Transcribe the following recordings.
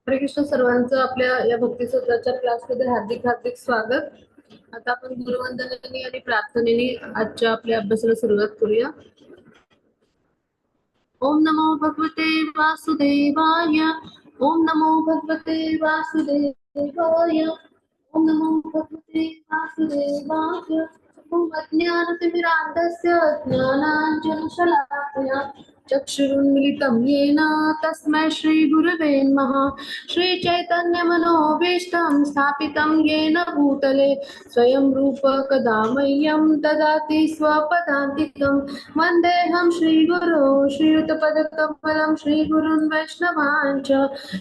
हरे कृष्ण सर्वांचं आपल्या या भक्ती सूत्राच्या क्लासमध्ये हार्दिक हार्दिक स्वागत. आता आपण गुरुवंदनेने आणि प्रार्थनेने आजच्या आपल्या अभ्यासाला सुरुवात करूया. ओम नमो भगवते वासुदेवाय. ओम नमो भगवते वासुदेवाय. ओम नमो भगवते वासुदेवाय. ओम अज्ञानतिमिरान्धस्य ज्ञानाञ्जनशलाकया चक्षुरुन्मिलितं येन तस्मै श्रीगुरवे नमः. श्रीचैतन्यमनोभीष्टं स्थापितं येन भूतले स्वयं रूप कदा मह्यं ददाति स्वपदान्तिकं. वन्देऽहं श्रीगुरो श्रीयुतपदकमलं श्रीगुरुन् वैष्णवाञ्च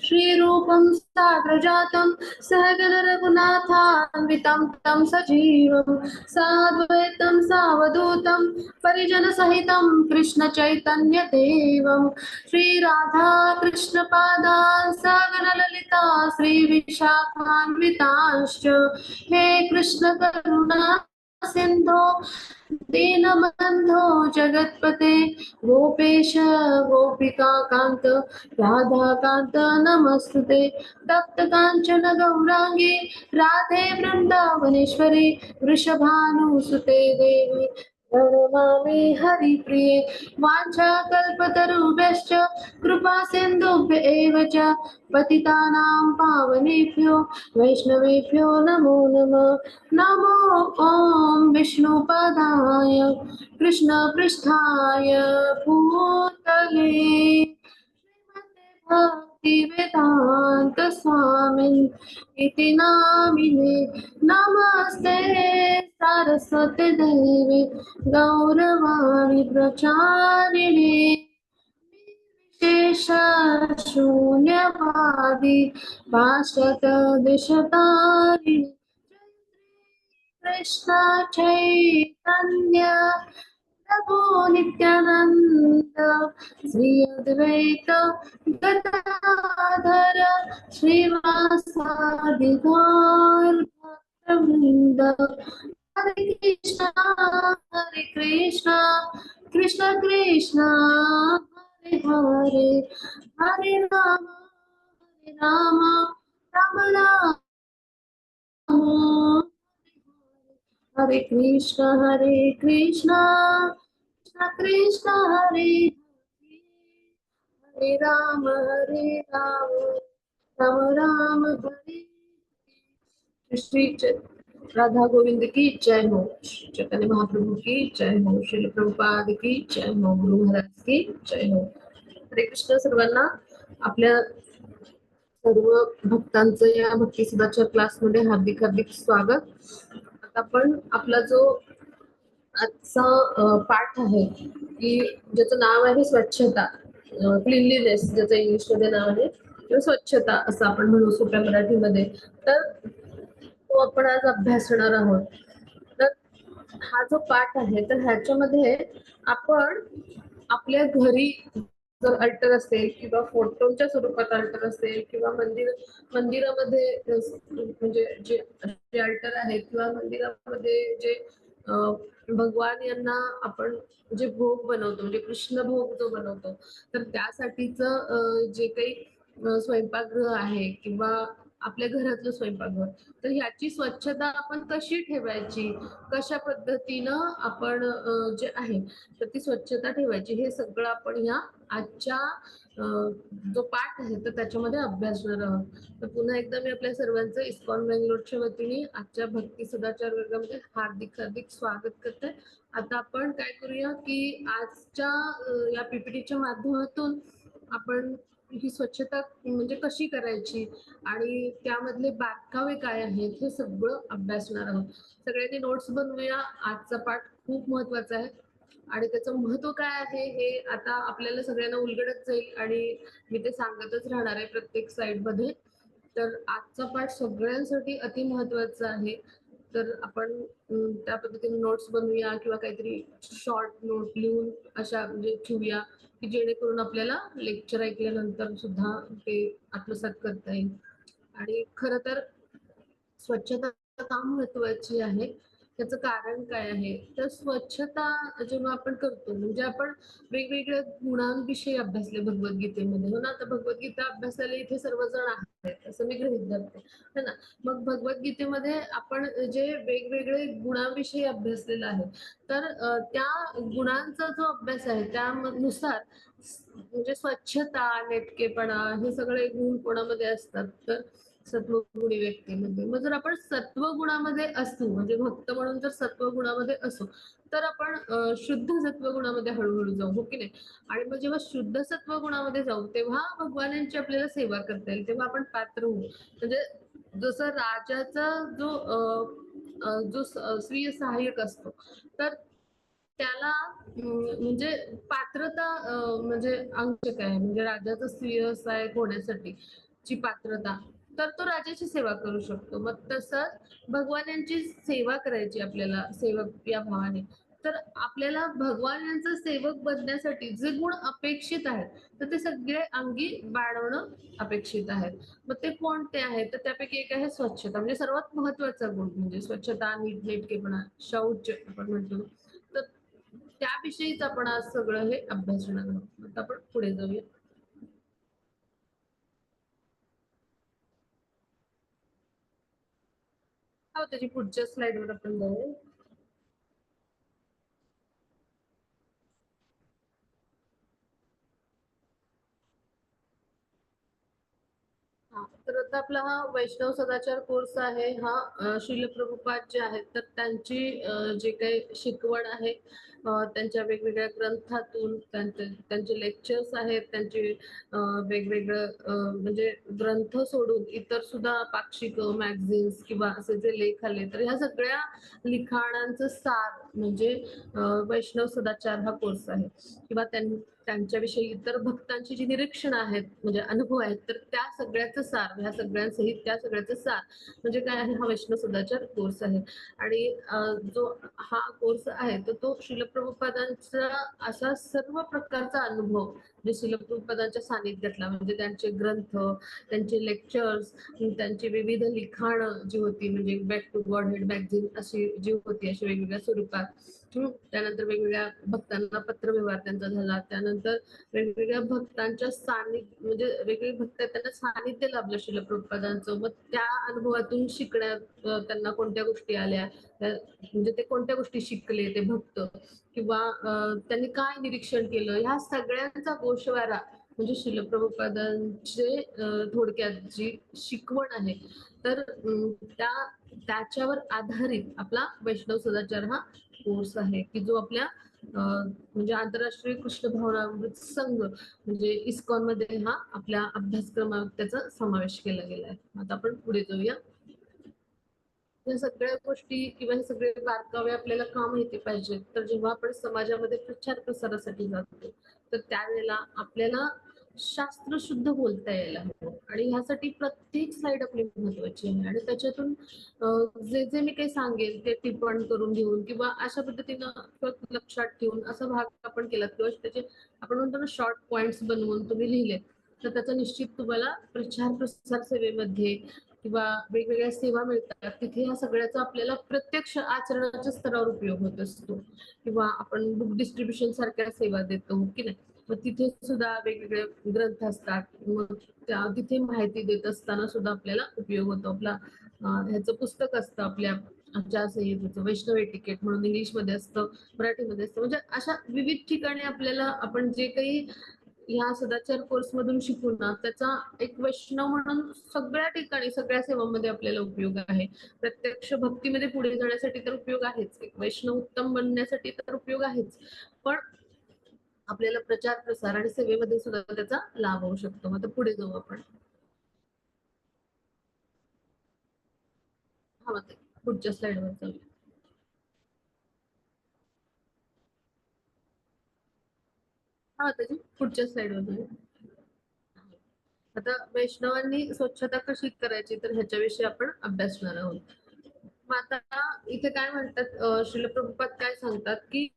श्रीरूपं साग्रजातं सहगण रघुनाथान्वितं तं सजीवं साद्वैतं सावधूतं परिजनसहितं कृष्ण चैतन्य देवं श्रीराधा कृष्णपादान् सगण ललिता श्रीविशाखान्वितांश्च हे कृष्ण करुणा सिन्धो दीनबन्धो जगत्पते गोपेश गोपिका कान्त राधाकान्त नमस्तुते. तप्त काञ्चन गौरांगी राधे वृन्दावनेश्वरी वृषभानुसुते देवी प्रणमामि हरिप्रिये. वाञ्छाकल्पतरुभ्यश्च कृपा सिन्धुभ्य एव च पतितानां पावनेभ्यो वैष्णवेभ्यो नमो नमः. नमो ॐ विष्णुपदाय कृष्णपृष्ठाय भूतले भक्तिवेदान्त स्वामिन् इति नामिने. नमस्ते सरस्वती देवी गौरवाणी प्रचारिणे विशेष शून्यवादी पाश्चात्यदेशतारिणे. कृष्ण चैतन्य प्रभु नित्यानंद श्री अद्वैत गदाधर श्रीवासादि गौर भक्तवृंद. हरे कृष्ण कृष्ण कृष्ण हरे हरे हरे राम राम राम हरे कृष्ण कृष्ण कृष्ण हरे हरे राम राम राम हरे. श्री राधा गोविंद की जय हो. चैतन्य महाप्रभु की जय हो. श्रील प्रभुपाद की जय हो. गुरु महाराज की जय हो. हरे कृष्ण सर्वांना. आपल्या सर्व भक्तांचं या भक्ती सुधाच्या क्लासमध्ये हार्दिक हार्दिक स्वागत. आता आपण आपला जो आजचा पाठ आहे की ज्याचं नाव आहे स्वच्छता, क्लीनलीनेस ज्याचं इंग्लिशमध्ये नाव आहे, किंवा स्वच्छता असं आपण म्हणू सोप्या मराठीमध्ये. तर तो आपण आज अभ्यासणार आहोत. तर हा जो पाठ आहे तर ह्याच्यामध्ये आपण आपल्या घरी जर अल्टर असेल किंवा फोटोच्या स्वरूपात अल्टर असेल किंवा मंदिरामध्ये म्हणजे जे अल्टर आहेत किंवा मंदिरामध्ये जे भगवान यांना आपण जे भोग बनवतो म्हणजे कृष्ण भोग जो बनवतो तर त्यासाठीच जे काही स्वयंपाकगृह आहे किंवा आपल्या घरातलं स्वयंपाकघर, तर ह्याची स्वच्छता आपण कशी ठेवायची, कशा पद्धतीनं आपण जे आहे तर ती स्वच्छता ठेवायची, हे सगळं आपण ह्या आजच्या जो पाठ आहे तर त्याच्यामध्ये अभ्यासणार आहोत. तर पुन्हा एकदा मी आपल्या सर्वांचं इस्कॉन बेंगलोरच्या वतीने आजच्या भक्ती सदाचार वर्गामध्ये हार्दिक हार्दिक स्वागत करते. आता आपण काय करूया की आजच्या या पीपीटीच्या माध्यमातून आपण ही स्वच्छता म्हणजे कशी करायची आणि त्यामधले बारकावे काय आहेत हे सगळं अभ्यासणार आहोत. सगळ्यांनी नोट्स बनवूया. आजचा पाठ खूप महत्वाचा आहे आणि त्याचं महत्व काय आहे हे आता आपल्याला सगळ्यांना उलगडत जाईल आणि मी ते सांगतच राहणार आहे प्रत्येक स्लाइडमध्ये. तर आजचा पाठ सगळ्यांसाठी अति महत्वाचा आहे. तर आपण त्या पद्धतीने नोट्स बनवूया किंवा काहीतरी शॉर्ट नोट लिहून अशा म्हणजे ठेवूया की जेणेकरून आपल्याला लेक्चर ऐकल्यानंतर सुद्धा ते आत्मसात करता येईल. आणि खरं तर स्वच्छता का महत्वाची आहे त्याचं कारण काय आहे? तर स्वच्छता जेव्हा आपण करतो म्हणजे आपण वेगवेगळ्या गुणांविषयी अभ्यासले भगवद्गीतेमध्ये, हो ना? तर भगवद्गीता अभ्यासायला इथे सर्वजण आहेत, असं मी गृहीत धरते, है ना? मग भगवद्गीतेमध्ये आपण जे वेगवेगळे गुणांविषयी अभ्यासलेलं आहे, तर त्या गुणांचा जो अभ्यास आहे त्यानुसार म्हणजे स्वच्छता, नेटकेपणा हे सगळे गुण कोणामध्ये असतात? तर सत्वगुणी व्यक्तीमध्ये. मग जर आपण सत्वगुणामध्ये असू, म्हणजे भक्त म्हणून जर सत्वगुणामध्ये असू, तर आपण शुद्ध सत्वगुणामध्ये हळू-हळू जाऊ, हो की नाही? आणि मग जेव्हा शुद्ध सत्वगुणामध्ये जाऊ, तेव्हा भगवानांची आपल्याला सेवा करता येईल, तेव्हा आपण पात्र होऊ. म्हणजे जसं राजाचा जो स्वीय सहाय्यक असतो, तर त्याला म्हणजे पात्रता म्हणजे आवश्यक आहे. म्हणजे राजाचा स्त्रीय सहाय्यक होण्यासाठी ची पात्रता, तर तो राजाची सेवा करू शकतो. मग तसंच भगवान यांची सेवा करायची आपल्याला सेवक या भावाने. तर आपल्याला भगवान यांचा सेवक बनण्यासाठी जे गुण अपेक्षित आहेत, तर ते सगळे अंगी बाळगणं अपेक्षित आहेत. मग ते कोणते आहेत? तर त्यापैकी एक आहे स्वच्छता. म्हणजे सर्वात महत्त्वाचा गुण म्हणजे स्वच्छता, नीटनेटकेपणा, शौच आपण म्हणतो. तर त्याविषयीच आपण आज सगळं हे अभ्यासणार आहोत. आता आपण पुढे जाऊया. हो, त्याची पुढच्या स्लाइडवर आपण जाऊया. हां, तर आता आपला हा वैष्णव सदाचार कोर्स आहे हा श्रील प्रभुपाद जे आहेत तर त्यांची जे काही शिकवण आहे त्यांच्या वेगवेगळ्या ग्रंथातून त्यांचे लेक्चर्स आहेत त्यांचे वेगवेगळं म्हणजे ग्रंथ सोडून इतर सुद्धा पाक्षिक मॅगझिन्स किंवा असे जे लेख आले तर ह्या सगळ्या लिखाणांचं सार म्हणजे वैष्णव सदाचार हा कोर्स आहे किंवा त्यांच्याविषयी इतर भक्तांची जी निरीक्षणं आहेत म्हणजे अनुभव आहेत तर त्या सगळ्याचं सार ह्या सगळ्यांसहित त्या सगळ्याचं सार म्हणजे काय आहे हा वैष्णव सदाचार कोर्स आहे आणि जो हा कोर्स आहे तर तो शिलप्रभुपादांचा असा सर्व प्रकारचा अनुभव म्हणजे शिलप्रभुपादांच्या सानिध्यातला म्हणजे त्यांचे ग्रंथ त्यांचे लेक्चर्स त्यांची विविध लिखाणं जी होती म्हणजे back to Godhead magazine अशी जी होती अशी वेगवेगळ्या स्वरूपात त्यानंतर वेगवेगळ्या भक्तांना पत्रव्यवहार त्यांचा झाला त्यानंतर वेगवेगळ्या भक्तांच्या सानिध्य म्हणजे वेगवेगळे भक्त आहेत त्यांना सानिध्य लाभलं शिल प्रभुपादांचं मग त्या अनुभवातून शिकण्यात त्यांना कोणत्या गोष्टी आल्या म्हणजे ते कोणत्या गोष्टी शिकले ते भक्त किंवा त्यांनी काय निरीक्षण केलं ह्या सगळ्यांचा गोषवारा म्हणजे शिल प्रभुपादांचे थोडक्यात जी शिकवण आहे तर त्याच्यावर आधारित आपला वैष्णव सदाचार हा कोर्स आहे की जो आपल्या म्हणजे आंतरराष्ट्रीय कृष्ण भावनामृत संघ म्हणजे इस्कॉन मध्ये हा आपल्या अभ्यासक्रमात त्याचा समावेश केला गेला आहे आता आपण पुढे जाऊया या सगळ्या गोष्टी किंवा हे सगळे बारकावे आपल्याला का माहिती पाहिजे तर जेव्हा आपण समाजामध्ये प्रचार प्रसारासाठी जातो तर त्यावेळेला आपल्याला शास्त्र शुद्ध बोलता यायला हवं आणि ह्यासाठी प्रत्येक स्लाइड आपली महत्वाची आहे आणि त्याच्यातून जे जे मी काही सांगेल ते टिप्पण करून घेऊन किंवा अशा पद्धतीनं लक्षात ठेवून असा भाग आपण केला किंवा त्याचे आपण म्हणतो ना शॉर्ट पॉइंट्स बनवून तुम्ही लिहिले तर त्याचा निश्चित तुम्हाला प्रचार प्रसार सेवेमध्ये किंवा वेगवेगळ्या सेवा मिळतात तिथे ह्या सगळ्याचा आपल्याला प्रत्यक्ष आचरणाच्या स्तरावर उपयोग होत असतो किंवा आपण बुक डिस्ट्रीब्युशन सारख्या सेवा देतो की नाही मग तिथे सुद्धा वेगवेगळे ग्रंथ असतात मग तिथे माहिती देत असताना सुद्धा आपल्याला उपयोग होतो आपला ह्याचं पुस्तक असतं आपल्या आचारसंहितेचं वैष्णव एटिकेट म्हणून इंग्लिशमध्ये असतं मराठीमध्ये असतं म्हणजे अशा विविध ठिकाणी आपल्याला आपण जे काही ह्या सदाचार कोर्स मधून शिकून ना त्याचा एक वैष्णव म्हणून सगळ्या ठिकाणी सगळ्या सेवांमध्ये आपल्याला उपयोग आहे प्रत्यक्ष भक्तीमध्ये पुढे जाण्यासाठी तर उपयोग आहेच एक वैष्णव उत्तम बनण्यासाठी तर उपयोग आहेच पण आपल्याला प्रचार प्रसार आणि सेवेमध्ये सुद्धा त्याचा लाभ होऊ शकतो मग पुढे जाऊ आपण हा मग पुढच्या स्लाइडवर जाऊया हा त्याची पुढच्या स्लाइडवर जाऊया आता वैष्णवांनी स्वच्छता कशी करायची तर ह्याच्याविषयी आपण अभ्यासणार आहोत मग आता इथे काय म्हणतात श्रील प्रभुपाद काय सांगतात की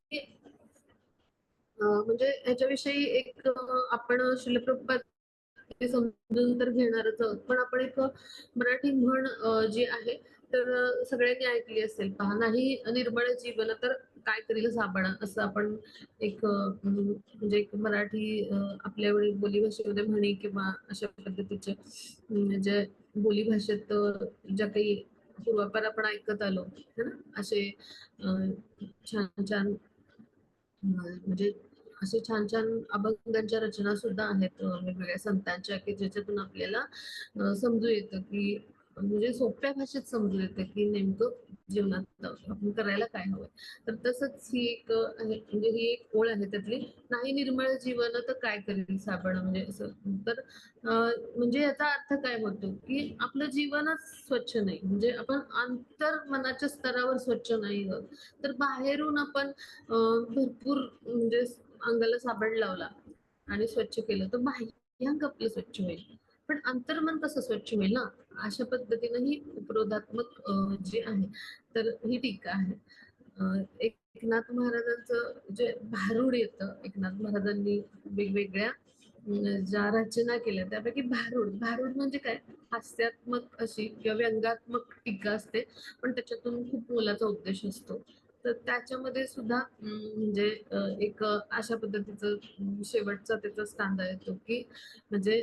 म्हणजे ह्याच्याविषयी एक आपण श्रील प्रभुपाद समजून तर घेणारच आहोत पण आपण एक मराठी म्हण जी आहे तर सगळ्यांनी ऐकली असेल पहा, नाही निर्मळ जीवन तर काय करील साबणा, असं आपण एक म्हणजे एक मराठी आपल्या वेळी बोलीभाषेमध्ये म्हणी किंवा अशा पद्धतीचे जे बोलीभाषेत ज्या काही पूर्वापार आपण ऐकत आलो है ना, असे छान छान म्हणजे असे छान छान अभंगांच्या रचना सुद्धा आहेत वेगवेगळ्या संतांच्या, की ज्याच्यातून आपल्याला समजू येतं की म्हणजे सोप्या भाषेत समजू येतं की नेमकं जीवनात आपण करायला काय हवंय. तर तसंच ही एक आहे, म्हणजे ही एक ओळ आहे त्यातली, नाही निर्मळ जीवन तर काय करेल साबण, म्हणजे असं. तर म्हणजे याचा अर्थ काय होतो की आपलं जीवनच स्वच्छ नाही, म्हणजे आपण अंतर मनाच्या स्तरावर स्वच्छ नाही आहोत. तर बाहेरून आपण भरपूर म्हणजे अंगाला साबण लावला आणि स्वच्छ केलं तर बाह्यांग आपलं स्वच्छ होईल. पण अंतर्मन कसं स्वच्छ होईल ना? अशा पद्धतीनं ही उपरोधात्मक जे आहे, तर ही टीका आहे. एकनाथ महाराजांचं जे भारुड येतं, एकनाथ महाराजांनी वेगवेगळ्या ज्या रचना केल्या त्यापैकी भारुड. भारुड म्हणजे काय? हास्यात्मक अशी किंवा व्यंगात्मक टीका असते, पण त्याच्यातून खूप मोलाचा उद्देश असतो. तर त्याच्यामध्ये सुद्धा म्हणजे एक अशा पद्धतीचं शेवटचा त्याचा स्टांजा येतो, की म्हणजे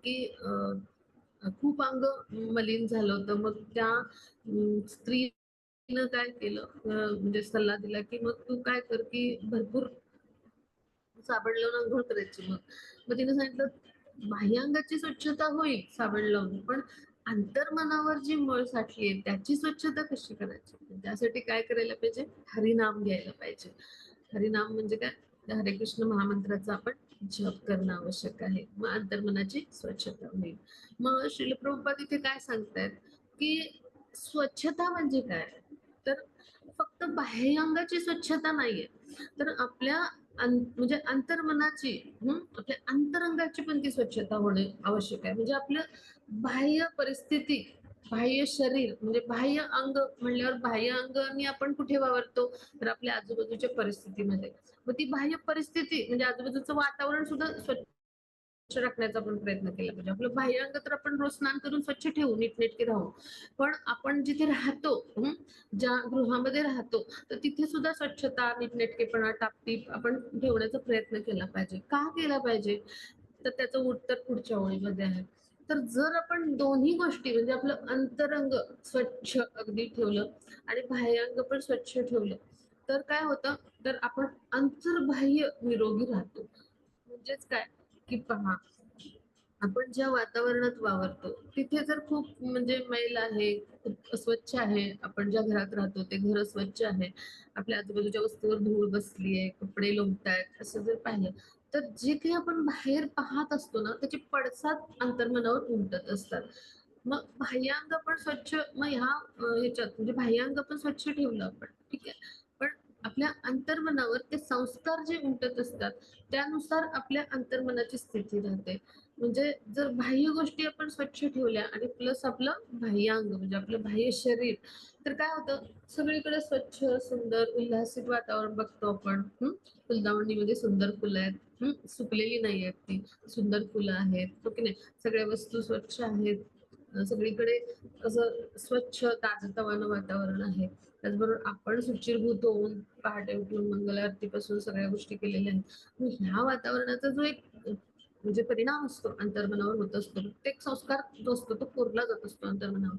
की खूप अंग मलिन झालं होतं. मग त्या स्त्रीनं काय केलं, म्हणजे सल्ला दिला, की "मग तू काय कर, की भरपूर साबण लावून अंघोळ करायची मग." मग तिने सांगितलं, "बाह्यांगाची स्वच्छता होईल साबण लावून, पण अंतर्मनावर जी मळ साठली आहे त्याची स्वच्छता कशी करायची? त्यासाठी काय करायला पाहिजे? हरिनाम घ्यायला पाहिजे." हरिनाम म्हणजे काय? तर हरे कृष्ण महामंत्राचा आपण जप करणं आवश्यक आहे. मग अंतर्मनाची स्वच्छता होईल. मग श्रील प्रभुपाद इथे काय सांगतायत, की स्वच्छता म्हणजे काय? तर फक्त बाह्यांगाची स्वच्छता नाहीये. तर आपल्या म्हणजे अंतर्मनाची आपल्या अंतरंगाची पण ती स्वच्छता होणे आवश्यक आहे. म्हणजे आपलं बाह्य परिस्थिती, बाह्य शरीर म्हणजे बाह्य अंग म्हणल्यावर बाह्य अंगाने आपण कुठे वावरतो? तर आपल्या आजूबाजूच्या परिस्थितीमध्ये. मग ती बाह्य परिस्थिती म्हणजे आजूबाजूचं वातावरण सुद्धा स्वच्छ राखण्याचा आपण प्रयत्न केला पाहिजे. आपलं बाह्यांग तर आपण रोज स्नान करून स्वच्छ ठेवू, नीटनेटके राहू. पण आपण जिथे राहतो, ज्या गृहामध्ये राहतो, तर तिथे सुद्धा स्वच्छता, नीटनेटकेपणा, टापटीप आपण ठेवण्याचा प्रयत्न केला पाहिजे. का केला पाहिजे? तर त्याचं उत्तर पुढच्या ओळीमध्ये आहे. तर जर आपण दोन्ही गोष्टी म्हणजे आपलं अंतरंग स्वच्छ अगदी ठेवलं आणि बाह्यांग पण स्वच्छ ठेवलं, तर काय होतं, तर आपण अंतर्बाह्य निरोगी राहतो. म्हणजेच काय, की पहा, आपण ज्या वातावरणात वावरतो, तिथे जर खूप म्हणजे मैल आहे, खूप अस्वच्छ आहे, आपण ज्या घरात राहतो ते घर अस्वच्छ आहे, आपल्या आजूबाजूच्या वस्तूवर धूळ बसली आहे, कपडे लोंबतायत, असं जर पाहिलं, तर जे काही आपण बाहेर पाहत असतो ना, त्याचे पडसाद अंतर्मनावर उमटत असतात. मग बाह्यांग पण स्वच्छ, मग ह्या ह्याच्यात म्हणजे बाह्यांग पण स्वच्छ ठेवलं आपण, ठीक आहे. पण आपल्या अंतर्मनावर ते संस्कार जे उमटत असतात, त्यानुसार आपल्या अंतर्मनाची स्थिती राहते. म्हणजे जर बाह्य गोष्टी आपण स्वच्छ ठेवल्या आणि प्लस आपलं बाह्यांग म्हणजे आपलं बाह्य शरीर, तर काय होतं, सगळीकडे स्वच्छ, सुंदर, उल्हासित वातावरण बघतो आपण. फुलदावणीमध्ये सुंदर फुलं आहेत. सुकलेली नाही आहेत ती. सुंदर फुलं आहेत. हो की नाही? सगळ्या वस्तू स्वच्छ आहेत. सगळीकडे असं स्वच्छ, ताजंतवानं वातावरण आहे. त्याचबरोबर आपण शुचिर्भूत होऊन पहाटे उठून मंगल आरतीपासून सगळ्या गोष्टी केलेल्या आहेत. मग ह्या वातावरणाचा जो एक म्हणजे परिणाम असतो अंतर्मनावर होत असतो. प्रत्येक संस्कार जो असतो तो कोरला जात असतो अंतर्मनावर.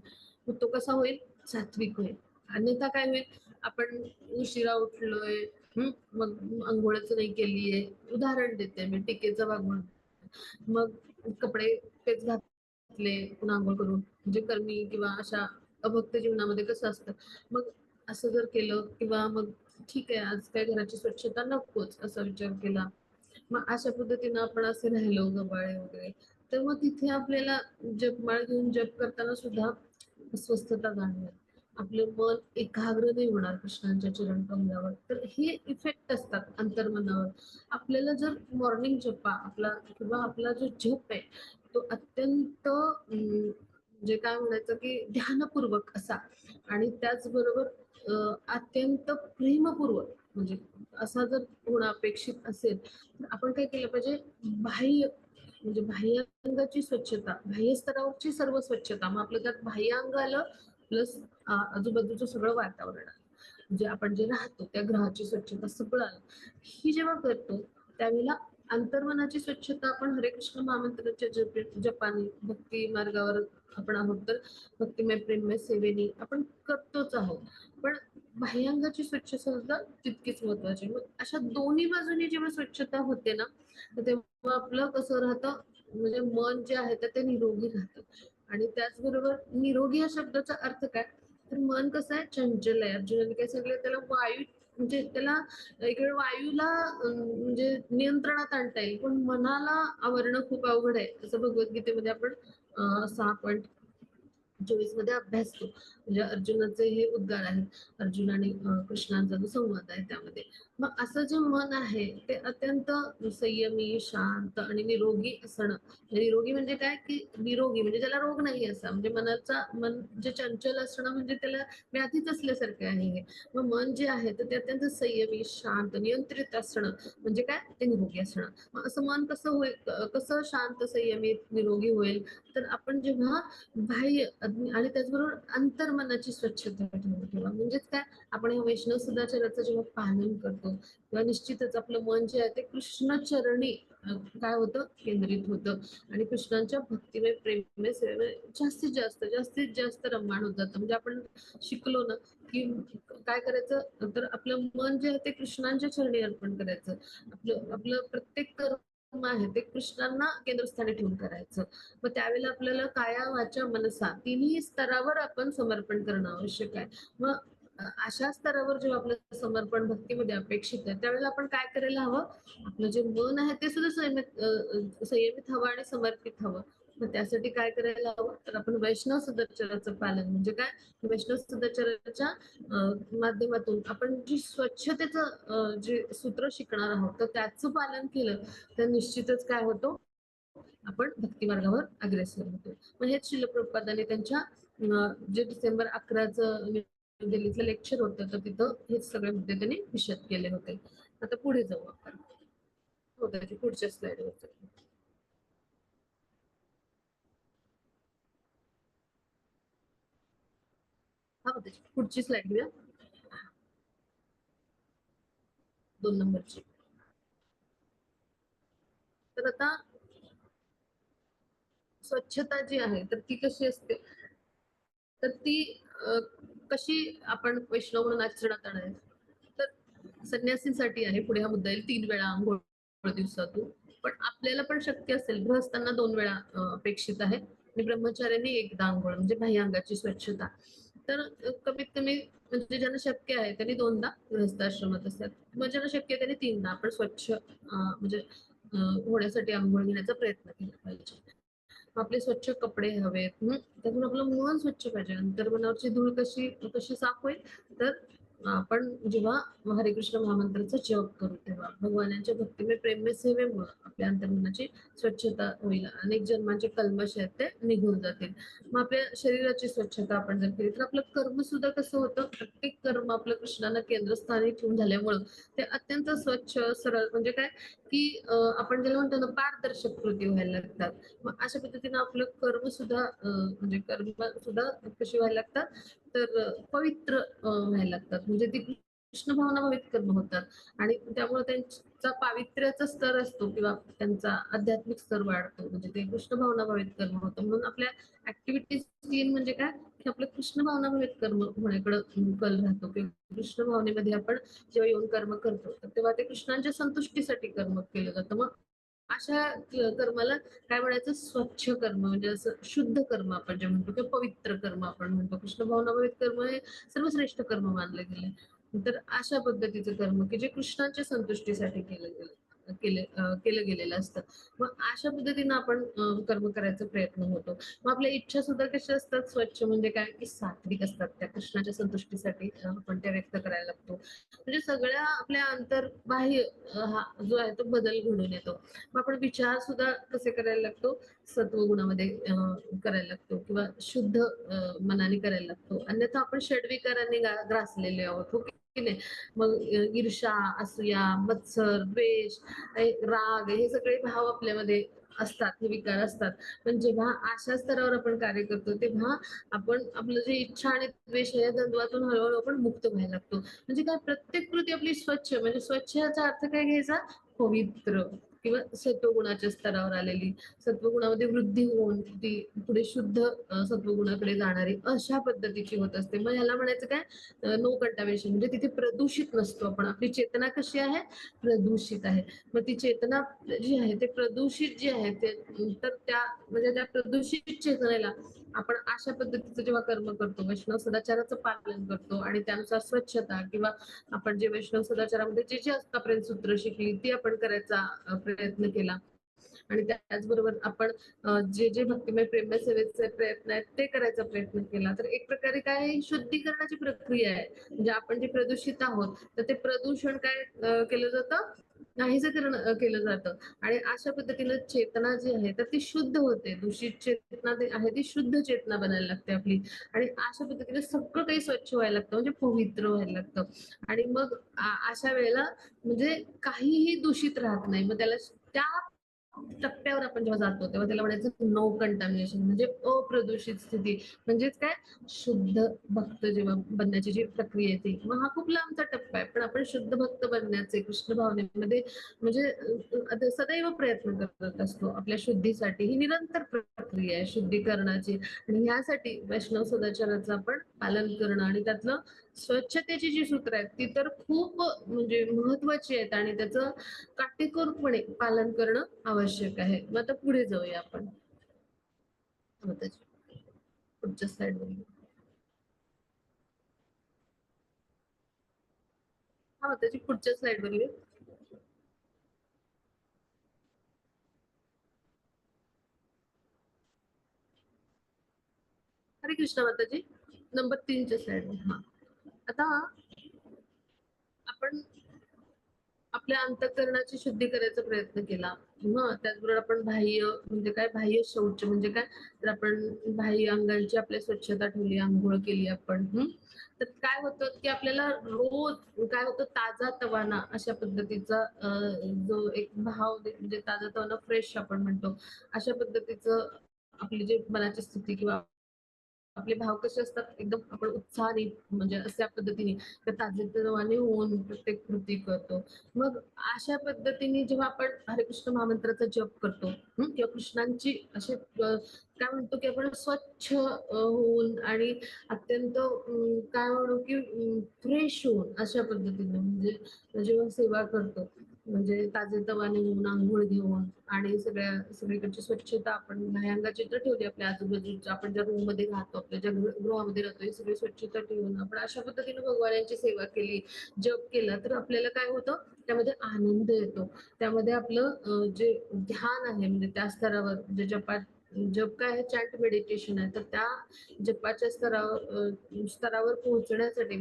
मग तो कसा होईल? सात्विक होईल. अन्यथा काय होईल? आपण उशिरा उठलोय, मग अंघोळच नाही केलीये. उदाहरण देते मी, टीकेचा भाग म्हणून. मग कपडे तेच घातले, पुन्हा अंघोळ करून, म्हणजे कर्मी किंवा अशा अभक्त जीवनामध्ये कसं असतं. मग असं जर केलं किंवा मग ठीक आहे, आज काय घराची स्वच्छता नकोच असा विचार केला. मग अशा पद्धतीनं आपण असे राहिलो गबाळे वगैरे, तर मग तिथे आपल्याला जपमाळ घेऊन जप करताना सुद्धा अस्वस्थता जाणवेल. आपलं मन एकाग्र नाही होणार कृष्णांच्या चरणकमलावर. तर हे इफेक्ट असतात अंतर्मनावर. आपल्याला जर मॉर्निंग जपा आपला किंवा आपला जो जप आहे, तो अत्यंत म्हणजे काय म्हणायचं, की ध्यानपूर्वक असा आणि त्याचबरोबर अत्यंत प्रेमपूर्वक म्हणजे असा जर होणं अपेक्षित असेल, तर आपण काय केलं पाहिजे, बाह्य म्हणजे बाह्यांगाची स्वच्छता, बाह्य स्तरावरची सर्व स्वच्छता. मग आपलं त्यात बाह्य अंग आलं, प्लस आजूबाजूचं सगळं वातावरण आलं. म्हणजे आपण जे राहतो त्या ग्रहाची स्वच्छता सगळं आलं. ही जेव्हा करतो त्यावेळेला अंतर्मनाची स्वच्छता आपण हरे कृष्ण महामंत्राच्या जपाने भक्ती मार्गावर आपण आहोत, तर भक्तिमय प्रेममय सेवेने आपण करतोच आहोत. पण बाह्यांगाची स्वच्छता तितकीच महत्वाची. मग अशा दोन्ही बाजूनी जेव्हा स्वच्छता होते ना, तर तेव्हा आपलं कसं राहतं, म्हणजे मन जे आहे तर ते निरोगी राहतं. आणि त्याचबरोबर निरोगी या शब्दाचा अर्थ काय, तर मन कसं आहे, चंचल आहे. अर्जुनाने काय सांगितलं, त्याला वायू, म्हणजे त्याला इकडे वायूला म्हणजे नियंत्रणात आणता येईल, पण मनाला आवरणं खूप अवघड आहे, असं भगवद्गीतेमध्ये आपण 6.24 मध्ये अभ्यासतो. म्हणजे अर्जुनाचे हे उद्गार आहेत. अर्जुन आणि कृष्णांचा जो संवाद आहे त्यामध्ये. मग असं जे मन आहे ते अत्यंत संयमी, शांत आणि निरोगी असणं. निरोगी म्हणजे काय, की निरोगी म्हणजे त्याला रोग नाही असा. म्हणजे मन जे चंचल असणं म्हणजे त्याला व्याधीच असल्यासारखे आहे हे. मग मन जे आहे तर ते अत्यंत संयमी, शांत, नियंत्रित असणं म्हणजे काय, ते निरोगी असणं. मग असं मन कसं होईल, कसं शांत, संयमित, निरोगी होईल, तर आपण जेव्हा बाह्य आणि त्याचबरोबर अंतर्मनाची स्वच्छता ठेवा. म्हणजेच काय, आपण या वैष्णव सदाचाराचं जेव्हा पालन करतो तेव्हा निश्चितच आपलं मन जे आहे ते कृष्णचरणी काय होतं, केंद्रित होतं. आणि कृष्णांच्या भक्तिमय प्रेममय सेवेमध्ये जास्तीत जास्त रममाण होत जातं. म्हणजे आपण शिकलो ना, की काय करायचं, तर आपलं मन जे आहे ते कृष्णांच्या चरणी अर्पण करायचं. आपलं आपलं प्रत्येक कर्म आहे ते कृष्णांना केंद्रस्थानी ठेवून करायचं. मग त्यावेळेला आपल्याला काया वाचा मनसा तिन्ही स्तरावर आपण समर्पण करणं आवश्यक आहे. मग अशा स्तरावर जेव्हा आपलं समर्पण भक्तीमध्ये अपेक्षित आहे, त्यावेळेला आपण काय करायला हवं, आपलं जे मन आहे ते सुद्धा संयमित हवं आणि समर्पित हवं. मग त्यासाठी काय करायला हवं, तर आपण वैष्णव सदाचाराचं पालन म्हणजे काय, वैष्णव सदाचाराच्या माध्यमातून आपण जी स्वच्छतेचं जे सूत्र शिकणार आहोत, तर त्याचं पालन केलं तर निश्चितच काय होतं, आपण भक्ती मार्गावर अग्रेसर होतो. मग हेच शिल प्रभुपादांनी त्यांच्या जे डिसेंबर 11चं न्यू दिल्लीचं लेक्चर होतं, तर तिथं हेच सगळे मुद्दे त्यांनी विशद केले होते. आता पुढे जाऊ आपण. हो, त्याची पुढच्या स्लाइडवर. हा, त्याची पुढची स्लाइड घेऊया, 2 नंबरची. तर आता स्वच्छता जी आहे तर ती कशी असते, तर ती अ, कशी आपण वैष्णव म्हणून आचरणात आणायची, तर संन्यासींसाठी आहे, पुढे हा मुद्दा येईल, 3 वेळा अंघोळ दिवसातून. पण आपल्याला पण शक्य असेल, गृहस्थांना 2 वेळा अपेक्षित आहे आणि ब्रह्मचार्यांनी एकदा अंघोळ म्हणजे बाह्यांगाची स्वच्छता. तर कमीत कमी म्हणजे ज्यांना शक्य आहे त्यांनी 2दा गृहस्थ आश्रमात असतात, मग ज्यांना शक्य आहे त्यांनी 3दा आपण स्वच्छ म्हणजे होण्यासाठी अंघोळ घेण्याचा प्रयत्न केला पाहिजे. आपले स्वच्छ कपडे हवेत. त्यातून आपलं मन स्वच्छ पाहिजे. अंतर्मनावरची धूळ कशी कशी साफ होईल, तर आपण जेव्हा हरे कृष्ण महामंत्राचा जप करू तेव्हा भगवानांच्या भक्तिमय प्रेममय सेवेमुळे आपल्या अंतर्मनाची स्वच्छता होईल. अनेक जन्मांचे कल्मश आहेत ते निघून जातील. मग आपल्या शरीराची स्वच्छता आपण जर केली तर आपलं कर्म सुद्धा कसं होतं, प्रत्येक कर्म आपलं कृष्णाला केंद्रस्थानी ठेवून झाल्यामुळं ते अत्यंत स्वच्छ, सरळ म्हणजे काय, की आपण ज्याला म्हणतो ना पारदर्शक कृती व्हायला लागतात. मग अशा पद्धतीने आपलं कर्म सुद्धा म्हणजे कर्म सुद्धा कशी व्हायला लागतात, तर पवित्र व्हायला लागतात. म्हणजे ती कृष्ण भावना भावित कर्म होतात आणि त्यामुळे त्यांचा पावित्र्याचा स्तर असतो किंवा त्यांचा आध्यात्मिक स्तर वाढतो. म्हणजे ते कृष्ण भावना भावित कर्म होतं. म्हणून आपल्या ऍक्टिव्हिटीज 3 म्हणजे काय, की आपलं कृष्ण भावना भावित कर्म होण्याकडे कल राहतो, की कृष्ण भावनेमध्ये आपण जेव्हा येऊन कर्म करतो, तर तेव्हा ते कृष्णांच्या संतुष्टीसाठी कर्म केलं जातं. मग अशा कर्माला काय म्हणायचं, स्वच्छ कर्म म्हणजे असं शुद्ध कर्म आपण जे म्हणतो, किंवा पवित्र कर्म आपण म्हणतो. कृष्ण भावनाभावित कर्म हे सर्वश्रेष्ठ कर्म मानले गेले. तर अशा पद्धतीचं कर्म की जे कृष्णाच्या संतुष्टीसाठी केलं गेलेलं असतं. मग अशा पद्धतीनं आपण कर्म करायचा प्रयत्न होतो. मग आपल्या इच्छा सुद्धा कशा असतात, स्वच्छ म्हणजे काय, की सात्विक असतात. त्या कृष्णाच्या संतुष्टीसाठी आपण त्या व्यक्त करायला लागतो. म्हणजे सगळ्या आपल्या बाह्य हा जो आहे तो बदल घडून येतो. मग आपण विचार सुद्धा कसे करायला लागतो, सत्वगुणामध्ये करायला लागतो किंवा शुद्ध मनाने करायला लागतो. अन्यथा आपण षड्विकारांनी ग्रासलेले आहोत, हो की नाही. मग ईर्ष्या, असूया, मत्सर, द्वेष, राग हे सगळे भाव आपल्यामध्ये असतात, हे विकार असतात. पण जेव्हा अशा स्तरावर आपण कार्य करतो, तेव्हा आपण आपलं जे इच्छा आणि द्वेष या द्वंद्वातून हळू आपण मुक्त व्हायला लागतो. म्हणजे काय प्रत्येक कृती आपली स्वच्छ म्हणजे स्वच्छ याचा अर्थ काय घ्यायचा? पवित्र किंवा सत्वगुणाच्या स्तरावर आलेली. सत्वगुणामध्ये वृद्धी होऊन ती पुढे शुद्ध सत्वगुणाकडे जाणारी अशा पद्धतीची होत असते. मग ह्याला म्हणायचं काय नो कंटामिनेशन म्हणजे तिथे प्रदूषित नसतो आपण. आपली चेतना कशी आहे? प्रदूषित आहे. मग ती चेतना जी आहे ते प्रदूषित जी आहे ते तर त्या म्हणजे त्या प्रदूषित चेतनेला आपण अशा पद्धतीचं जेव्हा कर्म करतो, वैष्णव सदाचाराचं पालन करतो आणि त्यानुसार स्वच्छता किंवा आपण जे वैष्णव सदाचारामध्ये जे जे आतापर्यंत सूत्र शिकली ती आपण करायचा प्रयत्न केला. आणि त्याचबरोबर आपण जे जे भक्तिमय प्रेममय सेवेचे प्रयत्न आहेत ते करायचा प्रयत्न केला तर एक प्रकारे काय ही शुद्धीकरणाची प्रक्रिया आहे. म्हणजे आपण जे प्रदूषित आहोत तर ते प्रदूषण काय केलं जातं नाहीसं केलं जातं आणि अशा पद्धतीनं चेतना जी आहे तर ती शुद्ध होते. दूषित चेतना जी आहे ती शुद्ध चेतना बनायला लागते आपली आणि अशा पद्धतीने सगळं काही स्वच्छ व्हायला लागतं म्हणजे पवित्र व्हायला लागतं आणि मग अशा वेळेला म्हणजे काहीही दूषित राहत नाही. मग त्याला त्या टप्प्यावर आपण जेव्हा जातो तेव्हा त्याला म्हणायचं नो कंटामिनेशन म्हणजे अप्रदूषित स्थिती म्हणजेच काय शुद्ध भक्त जेव्हा बनण्याची जी प्रक्रिया येते मग हा खूप लांबचा टप्पा आहे पण आपण शुद्ध भक्त बनण्याचे कृष्ण भावनेमध्ये म्हणजे सदैव प्रयत्न करत असतो आपल्या शुद्धीसाठी ही निरंतर प्रक्रिया आहे शुद्धीकरणाची आणि यासाठी वैष्णव सदाचाराचं आपण पालन करणं आणि त्यातलं स्वच्छतेची जी सूत्र आहेत ती तर खूप म्हणजे महत्वाची आहेत आणि त्याचं काटेकोरपणे पालन करणं आवश्यक आहे. मग आता पुढे जाऊया आपण. त्याची पुढच्या स्लाइडवर घेऊ. हां, त्याची पुढच्या स्लाइडवर घेऊ. हरे कृष्ण माताजी. नंबर 3च्या स्लाइडवर. हां. आता आपण आपल्या अंतःकरणाची शुद्धी करायचा प्रयत्न केला. मग त्याचबरोबर आपण बाह्य म्हणजे काय बाह्य शौच म्हणजे काय तर आपण बाह्य अंगांची आपल्या स्वच्छता ठेवली, अंघोळ केली आपण. तर काय होतं की आपल्याला रोज काय होतं ताजा-तवाना अशा पद्धतीचा जो एक भाव म्हणजे ताजा-तवाना फ्रेश आपण म्हणतो. अशा पद्धतीचं आपली जी मनाची स्थिती किंवा आपले भाव कसे असतात एकदम आपण उत्साहाने म्हणजे अशा पद्धतीने तर ताजेतवाने होऊन प्रत्येक कृती करतो. मग अशा पद्धतीने जेव्हा आपण हरे कृष्ण महामंत्राचा जप करतो किंवा कृष्णांची असे काय म्हणतो की आपण स्वच्छ होऊन आणि अत्यंत काय म्हणू की फ्रेश होऊन अशा पद्धतीने म्हणजे जेव्हा सेवा करतो म्हणजे ताजेतवाने होऊन अंघोळ घेऊन आणि सगळीकडची स्वच्छता आपण बाह्यांगाची तर ठेवली आपल्या आजूबाजूच्या आपण ज्या रूम मध्ये राहतो आपल्या ज्या गृहामध्ये राहतो ही सगळी स्वच्छता ठेवून आपण अशा पद्धतीने भगवानांची सेवा केली जप केला तर आपल्याला काय होतं त्यामध्ये आनंद येतो त्यामध्ये आपलं जे ध्यान आहे म्हणजे त्या स्तरावर म्हणजे जप काय आहे चॅट मेडिटेशन आहे तर त्या जपाच्या स्तरावर पोहोचण्यासाठी